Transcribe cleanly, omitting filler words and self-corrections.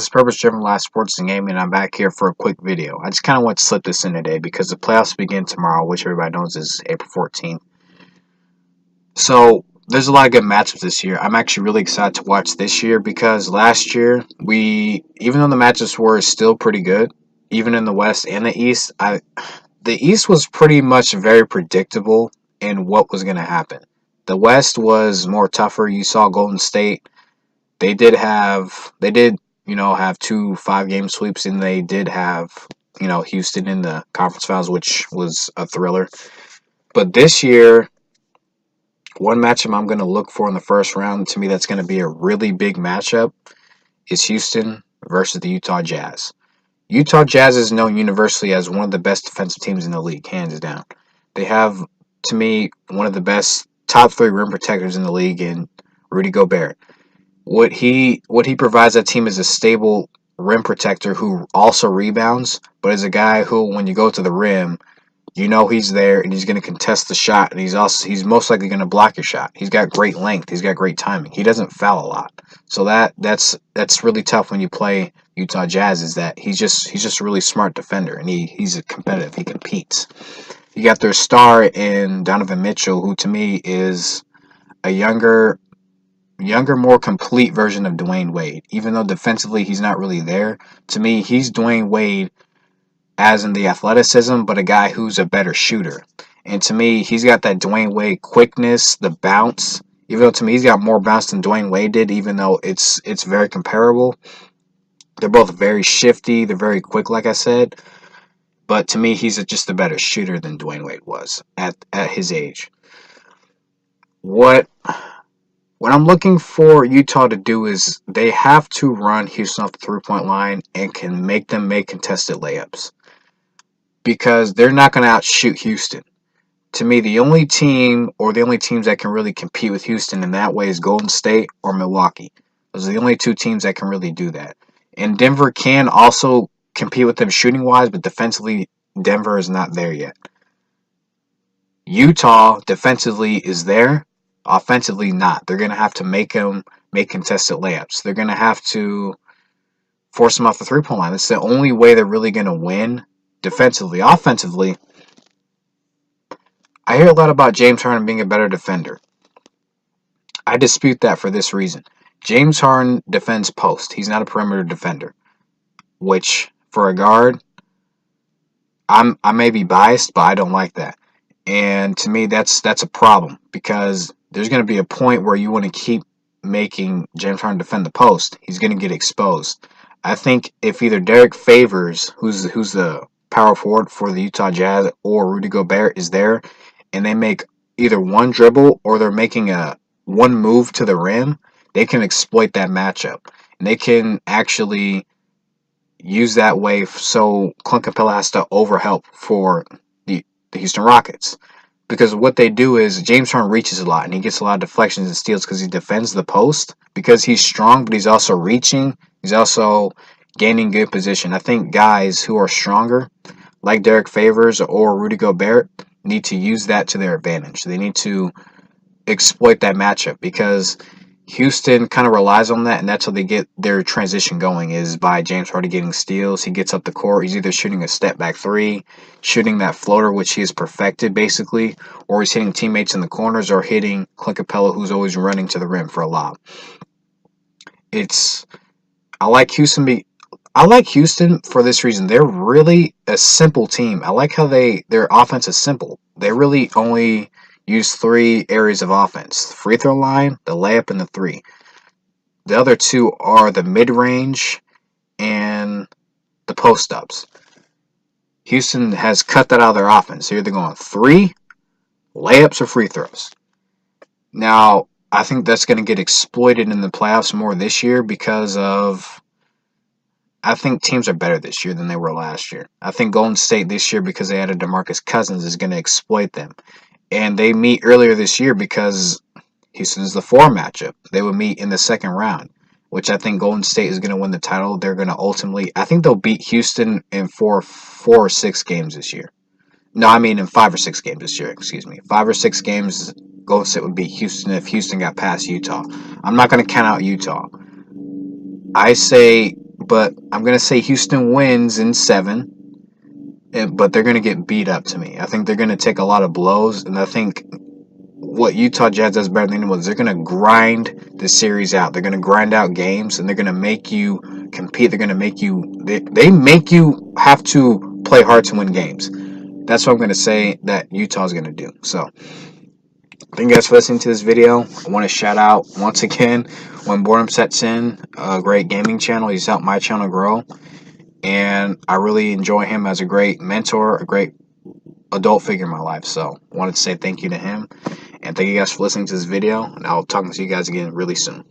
This is Purpose Driven Live Sports and Gaming, and I'm back here for a quick video. I just kind of want to slip this in today because the playoffs begin tomorrow, which everybody knows is April 14th. So, there's a lot of good matchups this year. I'm actually really excited to watch this year because last year, even though the matchups were still pretty good, even in the West and the East, the East was pretty much very predictable in what was going to happen. The West was more tougher. You saw Golden State. They did have two 5-game sweeps, and they did have, Houston in the conference finals, which was a thriller. But this year, one matchup I'm going to look for in the first round, to me, that's going to be a really big matchup, is Houston versus the Utah Jazz. Utah Jazz is known universally as one of the best defensive teams in the league, hands down. They have, to me, one of the best top 3 rim protectors in the league in Rudy Gobert. What he provides that team is a stable rim protector who also rebounds, but is a guy who, when you go to the rim, you know he's there and he's going to contest the shot, and he's most likely going to block your shot. He's got great length, he's got great timing. He doesn't foul a lot, so that's really tough when you play Utah Jazz. Is that he's just a really smart defender, and he's a competitive. He competes. You got their star in Donovan Mitchell, who to me is a younger, more complete version of Dwayne Wade. Even though defensively he's not really there, to me he's Dwayne Wade as in the athleticism, but a guy who's a better shooter. And to me, he's got that Dwayne Wade quickness, the bounce. Even though to me he's got more bounce than Dwayne Wade did, even though it's very comparable. They're both very shifty. They're very quick, like I said. But to me, he's just a better shooter than Dwayne Wade was at his age. What I'm looking for Utah to do is they have to run Houston off the 3-point line and can make them make contested layups, because they're not going to outshoot Houston. To me, the only team or the only teams that can really compete with Houston in that way is Golden State or Milwaukee. Those are the only 2 teams that can really do that. And Denver can also compete with them shooting wise, but defensively, Denver is not there yet. Utah defensively is there, offensively not. They're going to have to make them make contested layups. They're going to have to force them off the 3-point line. That's the only way they're really going to win defensively. Offensively, I hear a lot about James Harden being a better defender. I dispute that for this reason. James Harden defends post. He's not a perimeter defender, which for a guard, I may be biased, but I don't like that. And to me, that's a problem, because there's going to be a point where you want to keep making James Harden defend the post. He's going to get exposed. I think if either Derek Favors, who's the power forward for the Utah Jazz, or Rudy Gobert is there, and they make either one dribble or they're making a one move to the rim, they can exploit that matchup. And they can actually use that way so Clint Capella has to overhelp for the Houston Rockets. Because what they do is James Harden reaches a lot, and he gets a lot of deflections and steals because he defends the post, because he's strong, but he's also reaching. He's also gaining good position. I think guys who are stronger, like Derek Favors or Rudy Gobert, need to use that to their advantage. They need to exploit that matchup, because Houston kind of relies on that, and that's how they get their transition going, is by James Harden getting steals. He gets up the court. He's either shooting a step-back 3, shooting that floater, which he has perfected, basically, or he's hitting teammates in the corners or hitting Clint Capella, who's always running to the rim for a lob. I like Houston for this reason. They're really a simple team. I like how their offense is simple. They really only use 3 areas of offense: the free throw line, the layup, and the 3. The other 2 are the mid-range and the post-ups. Houston has cut that out of their offense. They're either going 3 layups or free throws. Now, I think that's going to get exploited in the playoffs more this year, because I think teams are better this year than they were last year. I think Golden State this year, because they added DeMarcus Cousins, is going to exploit them. And they meet earlier this year because Houston is the 4 matchup. They would meet in the second round, which I think Golden State is going to win the title. They're going to ultimately, I think they'll beat Houston in 4 or 6 games this year. No, I mean in 5 or 6 games this year, excuse me. 5 or 6 games, Golden State would beat Houston if Houston got past Utah. I'm not going to count out Utah. I say but I'm going to say Houston wins in 7. But they're going to get beat up to me. I think they're going to take a lot of blows, and I think what Utah Jazz does better than anyone is they're going to grind the series out. They're going to grind out games, and they're going to make you compete. They're going to make you they make you have to play hard to win games. That's what I'm going to say that Utah's going to do. So thank you guys for listening to this video. I want to shout out once again When Boredom Sets In, a great gaming channel. He's helped my channel grow, and I really enjoy him as a great mentor, a great adult figure in my life. So I wanted to say thank you to him, and thank you guys for listening to this video, and I'll talk to you guys again really soon.